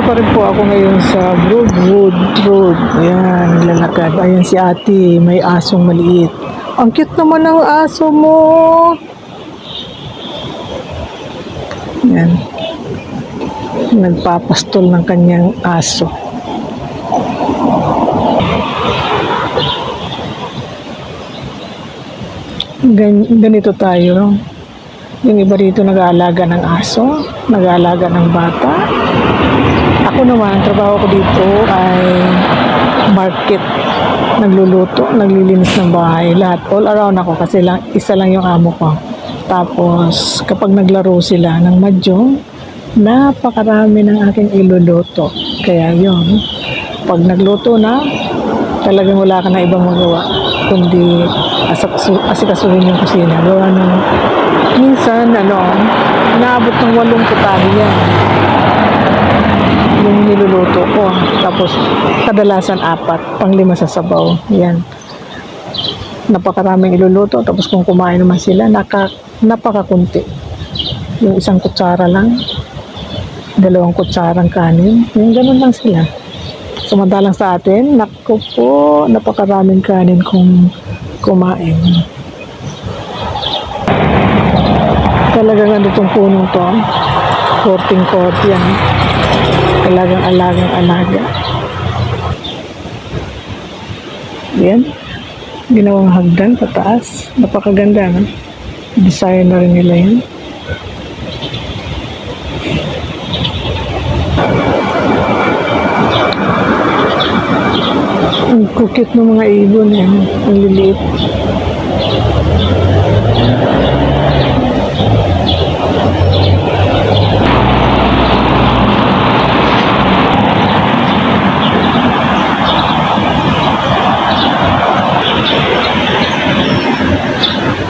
pa rin po ako ngayon sa Broadwood Road. Ayan, naglalakad. Ayan si ate, may asong maliit. Ang cute naman ng aso mo. Ayan. Nagpapastol ng kanyang aso. Ganito tayo. Yung iba dito nag-aalaga ng aso, nag-aalaga ng bata. Ako naman, trabaho ko dito ay market. Nagluluto, naglilinis ng bahay. Lahat, all around ako kasi isa lang yung amo ko. Tapos, kapag naglaro sila ng mahjong, napakarami ng aking iluluto. Kaya yun, pag nagluto na, talagang wala ka na ibang magawa kundi asikasuhin yung kusina. Gawa ng minsan, naabot ng 8 putahe yan yung niluluto ko. Tapos, kadalasan 4, pang-5 sa sabaw. Yan. Napakaraming iluluto. Tapos, kung kumain naman sila, napakakunti. Yung 1 kutsara lang, 2 kutsarang kanin. Yung ganun lang sila. Samantalang sa atin, naku po, napakaraming kanin kung kumain. Talagang itong punong to, korting-korte yan. Talagang alagang-alaga. Yan. Ginawang hagdan, pataas. Napakaganda, no? Design na rin nila yan. Ang kukit ng mga ibon yan. Ang liliit.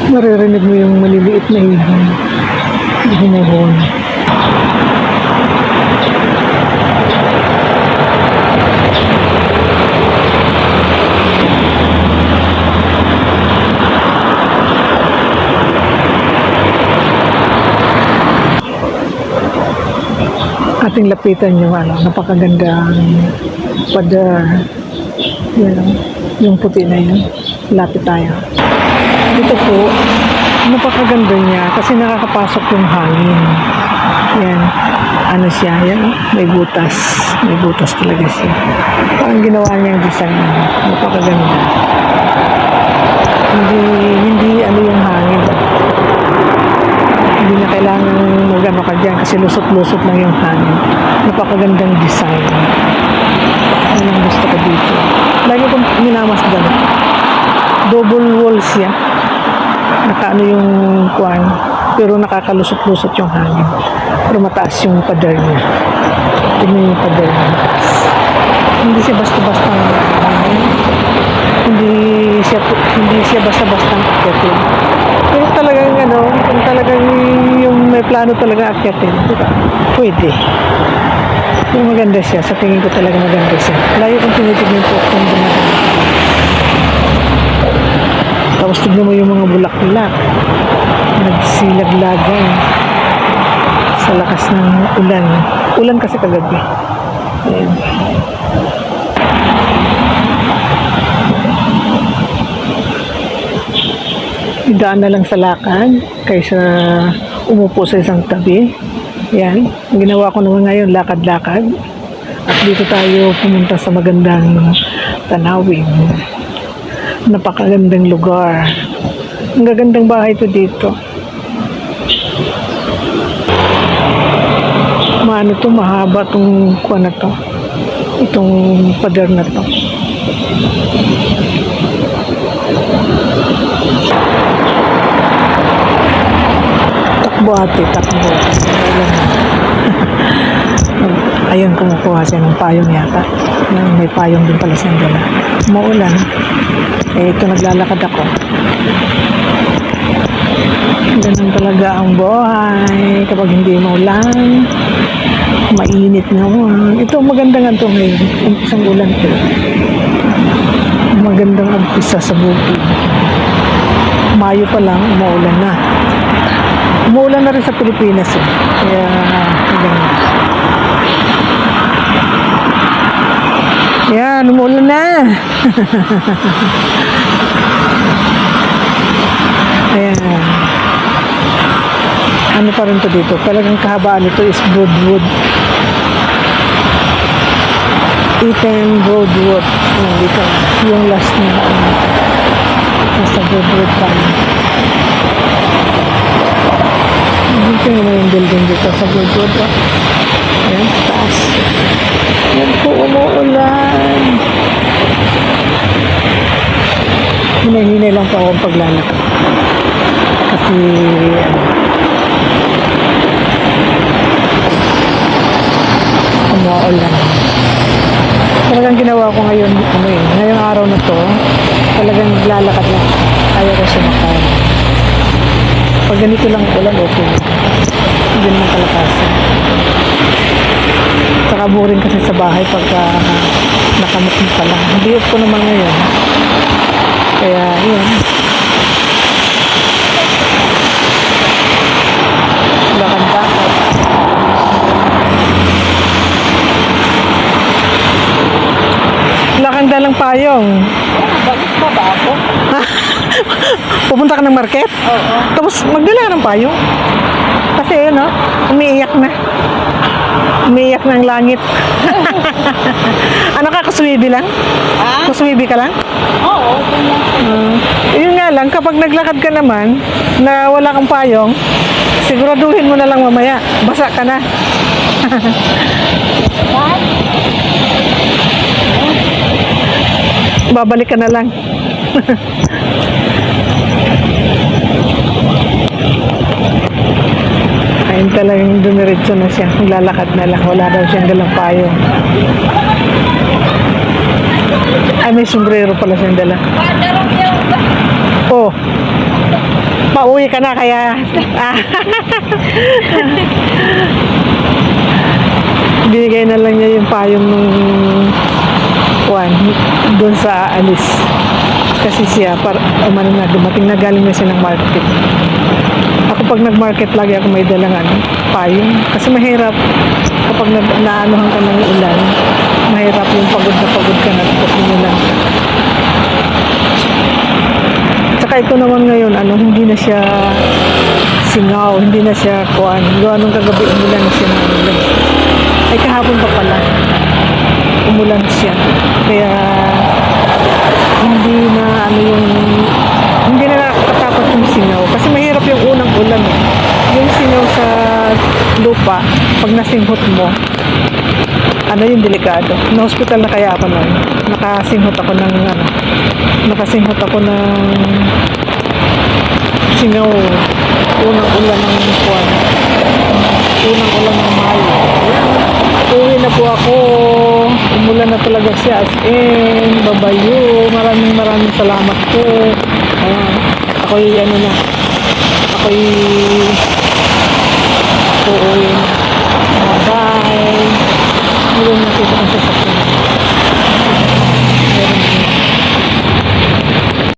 Maririnig mo yung maliliit na ibon. Humuhon. Ating lapitan yung napakagandang pader. Yung puti na yun. Lapit tayo. Dito po, napakaganda niya kasi nakakapasok yung hangin. Yan. Ano siya? Yan. May butas. May butas talaga siya. Parang ginawa niya yung design. Napakaganda. Hindi yung hangin. Hindi na kailangan magano ka dyan kasi lusot-lusot lang yung hangin. Napakagandang design. Yan ang gusto ko dito. Lagi kong minamasdan. Double wall siya. Nakaano yung kuwan, pero nakakalusot-lusot yung hangin. Pero mataas yung pader niya. Tingnan yung pader niya. Hindi siya basta-basta hindi siya basta-basta akyatin. Pero talagang kung talagang yung may plano talaga akyatin, pwede. Yung maganda siya, sa tingin ko talaga maganda siya. Layo kong tinitignan po kung dumadaan. Tapos tignan mo yung mga bulaklak. Nagsilaglagan sa lakas ng ulan. Ulan kasi kagabi. Ayan. Idaan na lang sa lakad kaysa umupo sa isang tabi. Yan. Ang ginawa ko naman ngayon, lakad-lakad. At dito tayo pumunta sa magandang tanawin. Napakagandang lugar. Ang gagandang bahay ito dito. Mahaba itong kuwan na to. Itong pader na to. Takbo ate, takbo. Ayun, kumukuha siya ng payong yata. May payong din pala siyang dala. Maulan. Ito naglalakad ako. Ganun talaga ang buhay. Kapag hindi maulan, mainit naman. Ito maganda nga ito ngayon. Isang ulan ito. Magandang umpisa sa bukid. Mayo pa lang, maulan na. Umuulan na rin sa Pilipinas eh. Kaya maganda. Ayan. Ano pa rin to dito? Talagang kahabaan nito is Broadwood. Eaton Broadwood. Ayan, dito. Yung last na nasa Broadwood pa. Dito yung building dito sa Broadwood. Ayan, taas. Ayan po, umuulan. Hinay-hinay lang po akong paglalakad. Kasi, umuulan. Talagang ginawa ko ngayon, ngayong araw na to, talagang naglalakad lang. Ayaw ko sumakay. Pag ganito lang ulan, okay. Hindi naman kalakasan. Saka boring kasi sa bahay pagka nakamukmuk ka lang. Hindi ko naman ngayon. Kaya, yun. Lakad-lakad. Lakang dalang payong. Bakit pa ba ako? Pupunta ka ng market? Oo. Tapos magdala ka ng payong. Kasi yun, umiiyak na. Umiiyak na ang langit. Ano ka, kuswibi lang? Ah? Kuswibi ka lang? Oo, ganyan. Yun nga lang, kapag naglakad ka naman, na wala kang payong, siguraduhin mo na lang mamaya, basa ka na. Bakit? Babalik ka na lang. Ayun talagang dumiretso na siya. Lalakad na lang. Wala daw siyang dalang payong. Ay, may sombrero pala siyang dala. Padarong yung... Oh. Pauwi ka na kaya. Binigay na lang niya yung payong nung doon sa alis. Kasi siya, umano na, dumating na galing na siya ng market. Ako pag nag-market, lagi ako may dalang payong. Kasi mahirap kapag naanuhan ka ng ulan, mahirap yung pagod ka na tapos mo lang. Tsaka ito naman ngayon, hindi na siya singaw, hindi na siya kuan. Gawa nung kagabi, umulan na siya ng ulan. Ay, kahapon pa pala, umulan siya. Kaya, hindi na nakakatapos yung singaw. Kasi mahirap yung unang ulan. Yung singaw sa lupa, pag nasinghot mo, yung delikado. Na-hospital na kaya ako nun. Nakasinghot ako ng singaw. Unang ulan ng kuwan. Unang ulan ng Mayo. Uwi na po ako. Umulan na talaga siya. As in, babayo. Maraming salamat po. Ako'y uuwi